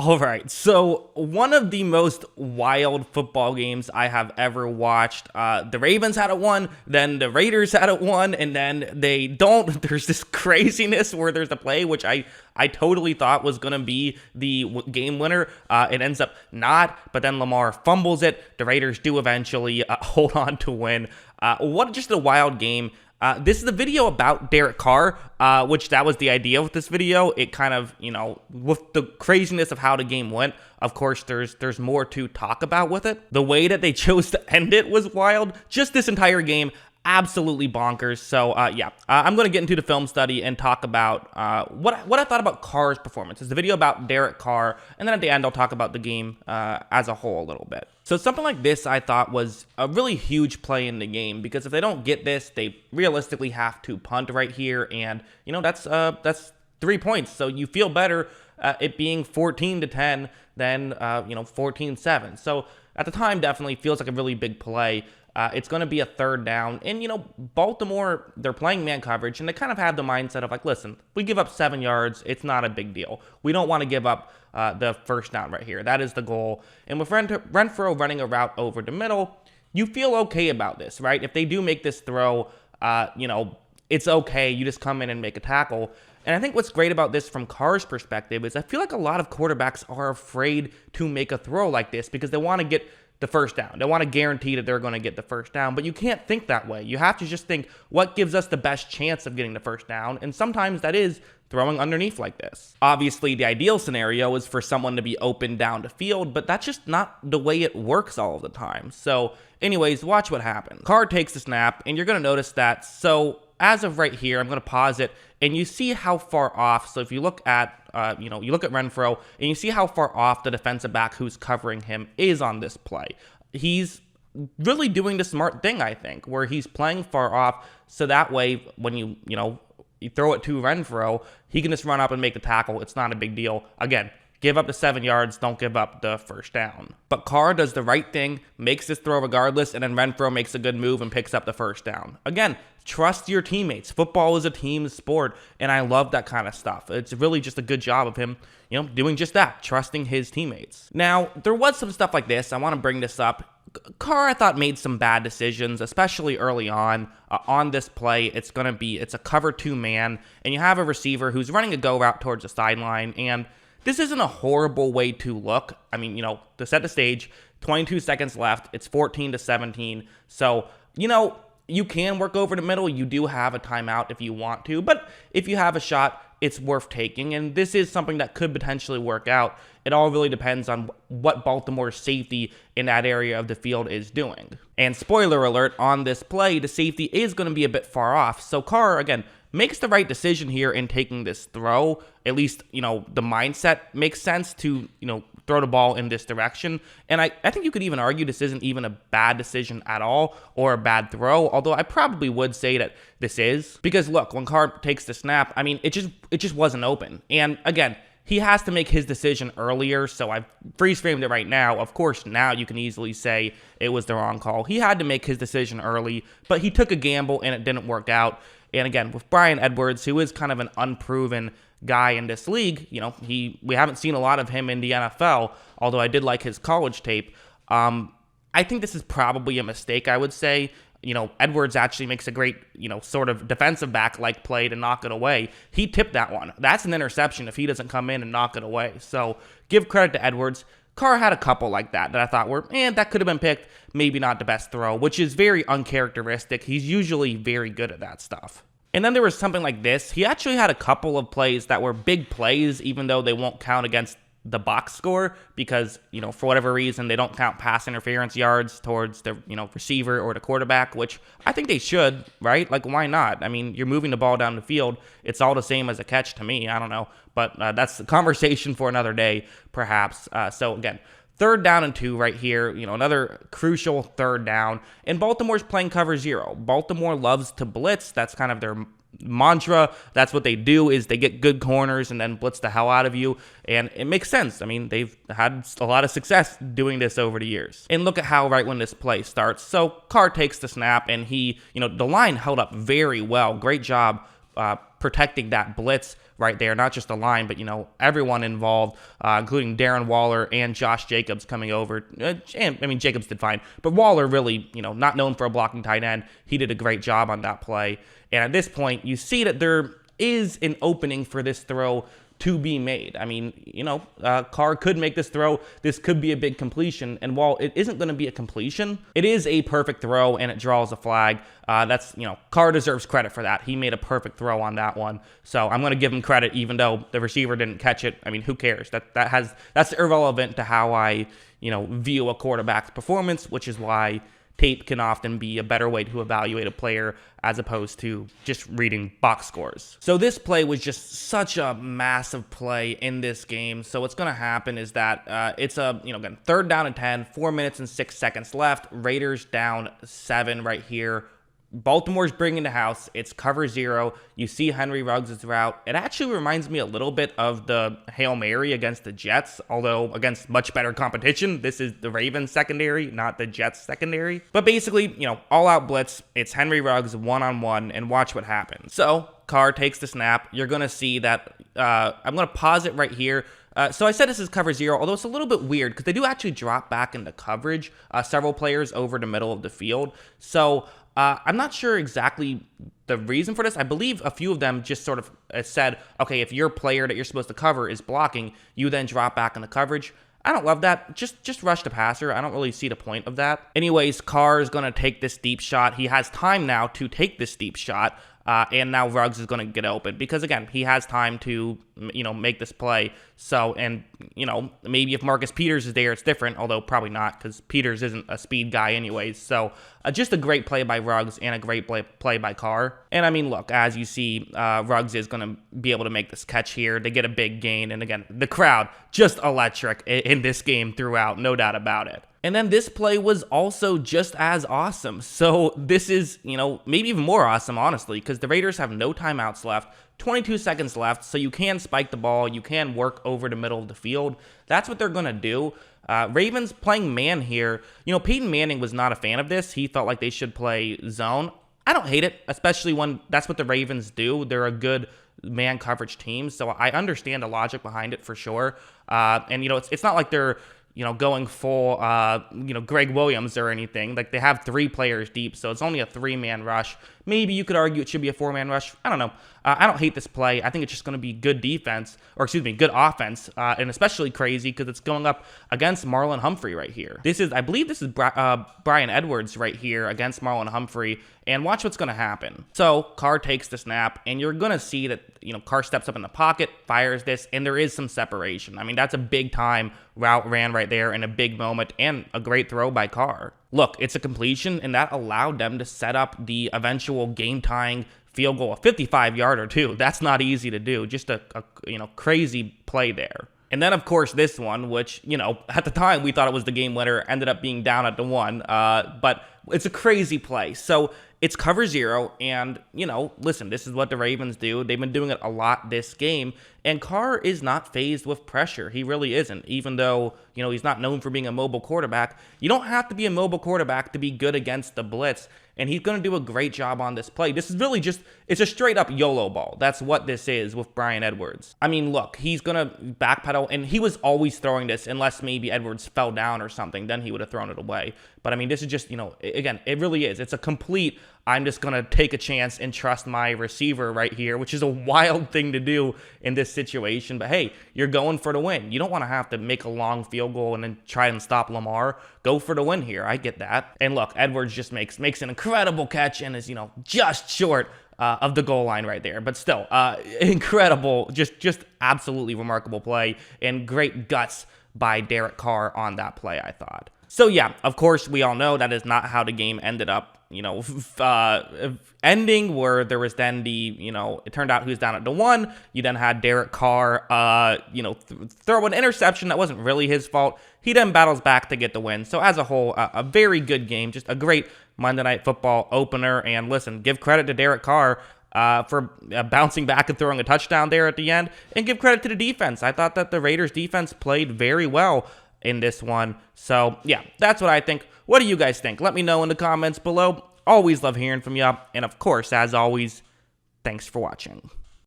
All right, so one of the most wild football games I have ever watched. The Ravens had it won, then the Raiders had it won, and then they don't. There's this craziness where there's a play which I totally thought was going to be the game winner. It ends up not, but then Lamar fumbles it. The Raiders do eventually hold on to win. What just a wild game. This is the video about Derek Carr, which that was the idea with this video. It kind of, with the craziness of how the game went, of course, there's more to talk about with it. The way that they chose to end it was wild. Just this entire game, absolutely bonkers. So, yeah, I'm going to get into the film study and talk about what I thought about Carr's performance. It's a video about Derek Carr, and then at the end, I'll talk about the game as a whole a little bit. So something like this, I thought, was a really huge play in the game, because if they don't get this, they realistically have to punt right here, and that's 3 points. So you feel better it being 14-10 than 14-7. So at the time, definitely feels like a really big play. It's going to be a third down. And, Baltimore, they're playing man coverage, and they kind of have the mindset of like, listen, we give up 7 yards. It's not a big deal. We don't want to give up the first down right here. That is the goal. And with Renfrow running a route over the middle, you feel okay about this, right? If they do make this throw, it's okay. You just come in and make a tackle. And I think what's great about this from Carr's perspective is I feel like a lot of quarterbacks are afraid to make a throw like this because they want to get the first down. They want to guarantee that they're going to get the first down, but you can't think that way. You have to just think, what gives us the best chance of getting the first down? And sometimes that is throwing underneath like this. Obviously, the ideal scenario is for someone to be open down the field, but that's just not the way it works all of the time. So anyways, watch what happens. Carr takes the snap, and you're going to notice that. So as of right here, I'm going to pause it, and you see how far off. So if you look at, you look at Renfrow, and you see how far off the defensive back who's covering him is on this play. He's really doing the smart thing, I think, where he's playing far off, so that way when you throw it to Renfrow, he can just run up and make the tackle. It's not a big deal. Again, give up the 7 yards, don't give up the first down. But Carr does the right thing, makes this throw regardless, and then Renfrow makes a good move and picks up the first down. Again, trust your teammates. Football is a team sport, and I love that kind of stuff. It's really just a good job of him, doing just that, trusting his teammates. Now, there was some stuff like this. I want to bring this up. Carr, I thought, made some bad decisions, especially early on this play. It's a cover 2 man, and you have a receiver who's running a go route towards the sideline, and this isn't a horrible way to look. I mean, to set the stage, 22 seconds left. It's 14-17. So, you can work over the middle. You do have a timeout if you want to, but if you have a shot, it's worth taking, and this is something that could potentially work out. It all really depends on what Baltimore's safety in that area of the field is doing. And spoiler alert, on this play, the safety is going to be a bit far off. So Carr, again, makes the right decision here in taking this throw. At least, the mindset makes sense to, throw the ball in this direction. And I think you could even argue this isn't even a bad decision at all or a bad throw, although I probably would say that this is. Because look, when Carr takes the snap, I mean, it just wasn't open. And again, he has to make his decision earlier, so I've freeze-framed it right now. Of course, now you can easily say it was the wrong call. He had to make his decision early, but he took a gamble and it didn't work out. And again, with Bryan Edwards, who is kind of an unproven guy in this league, we haven't seen a lot of him in the NFL, although I did like his college tape. I think this is probably a mistake, I would say. Edwards actually makes a great, sort of defensive back-like play to knock it away. He tipped that one. That's an interception if he doesn't come in and knock it away. So give credit to Edwards. Carr had a couple like that I thought were, that could have been picked. Maybe not the best throw, which is very uncharacteristic. He's usually very good at that stuff. And then there was something like this. He actually had a couple of plays that were big plays, even though they won't count against the box score because, for whatever reason, they don't count pass interference yards towards the, receiver or the quarterback, which I think they should, right? Like, why not? I mean, you're moving the ball down the field. It's all the same as a catch to me. I don't know. But that's a conversation for another day, perhaps. So, again, 3rd down and 2 right here, another crucial 3rd down. And Baltimore's playing cover 0. Baltimore loves to blitz. That's kind of their mantra. That's what they do, is they get good corners and then blitz the hell out of you. And it makes sense. I mean, they've had a lot of success doing this over the years. And look at how right when this play starts. So Carr takes the snap, and he, the line held up very well. Great job protecting that blitz right there. Not just the line, but, everyone involved, including Darren Waller and Josh Jacobs coming over. And, Jacobs did fine, but Waller really, not known for a blocking tight end. He did a great job on that play. And at this point, you see that there is an opening for this throw to be made. Carr could make this throw. This could be a big completion. And while it isn't going to be a completion, it is a perfect throw and it draws a flag. Carr deserves credit for that. He made a perfect throw on that one. So I'm going to give him credit, even though the receiver didn't catch it. Who cares? That's irrelevant to how I, view a quarterback's performance, which is why tape can often be a better way to evaluate a player as opposed to just reading box scores. So this play was just such a massive play in this game. So what's going to happen is that it's again, 3rd down and 10, 4 minutes and 6 seconds left. Raiders down 7 right here. Baltimore's bringing the house. It's cover 0. You see Henry Ruggs' route. It actually reminds me a little bit of the Hail Mary against the Jets, although against much better competition. This is the Ravens secondary, not the Jets secondary. But basically, all out blitz. It's Henry Ruggs one-on-one, and watch what happens. So Carr takes the snap. You're going to see that. I'm going to pause it right here. So I said this is cover 0, although it's a little bit weird because they do actually drop back into coverage, several players over the middle of the field. So I'm not sure exactly the reason for this. I believe a few of them just sort of said, okay, if your player that you're supposed to cover is blocking, you then drop back into coverage. I don't love that. Just rush the passer. I don't really see the point of that. Anyways, Carr is going to take this deep shot. He has time now to take this deep shot. And now Ruggs is going to get open because, again, he has time to, make this play. So, and, maybe if Marcus Peters is there, it's different, although probably not because Peters isn't a speed guy anyways. So, just a great play by Ruggs and a great play by Carr. And, look, as you see, Ruggs is going to be able to make this catch here. They get a big gain. And, again, the crowd, just electric in this game throughout, no doubt about it. And then this play was also just as awesome. So this is, maybe even more awesome, honestly, because the Raiders have no timeouts left, 22 seconds left, so you can spike the ball, you can work over the middle of the field. That's what they're going to do. Ravens playing man here. Peyton Manning was not a fan of this. He felt like they should play zone. I don't hate it, especially when that's what the Ravens do. They're a good man coverage team, so I understand the logic behind it for sure. And, it's not like they're going full, Greg Williams or anything. Like, they have 3 players deep, so it's only a 3-man rush. Maybe you could argue it should be a 4-man rush. I don't know. I don't hate this play. I think it's just going to be good defense, good offense, and especially crazy because it's going up against Marlon Humphrey right here. I believe this is Brian Edwards right here against Marlon Humphrey, and watch what's going to happen. So Carr takes the snap, and you're going to see that, Carr steps up in the pocket, fires this, and there is some separation. That's a big-time route ran right there in a big moment, and a great throw by Carr. Look, it's a completion, and that allowed them to set up the eventual game-tying field goal, a 55-yarder too. That's not easy to do. Just a crazy play there. And then, of course, this one, which, at the time we thought it was the game winner, ended up being down at the 1. But it's a crazy play. So it's cover 0, and, listen, this is what the Ravens do. They've been doing it a lot this game, and Carr is not fazed with pressure. He really isn't, even though, he's not known for being a mobile quarterback. You don't have to be a mobile quarterback to be good against the blitz, and he's going to do a great job on this play. This is really it's a straight-up YOLO ball. That's what this is with Brian Edwards. Look, he's going to backpedal, and he was always throwing this unless maybe Edwards fell down or something. Then he would have thrown it away. But, this is just, again, it really is. It's a complete, I'm just going to take a chance and trust my receiver right here, which is a wild thing to do in this situation. But, hey, you're going for the win. You don't want to have to make a long field goal and then try and stop Lamar. Go for the win here. I get that. And, look, Edwards just makes an incredible catch and is, just short of the goal line right there. But still, incredible, just absolutely remarkable play and great guts by Derek Carr on that play, I thought. So, yeah, of course, we all know that is not how the game ended up, ending, where there was then the, it turned out he was down at the 1. You then had Derek Carr, throw an interception that wasn't really his fault. He then battles back to get the win. So, as a whole, a very good game, just a great Monday Night Football opener. And listen, give credit to Derek Carr for bouncing back and throwing a touchdown there at the end, and give credit to the defense. I thought that the Raiders defense played very well in this one. So, yeah, that's what I think. What do you guys think? Let me know in the comments below. Always love hearing from you. And, of course, as always, thanks for watching.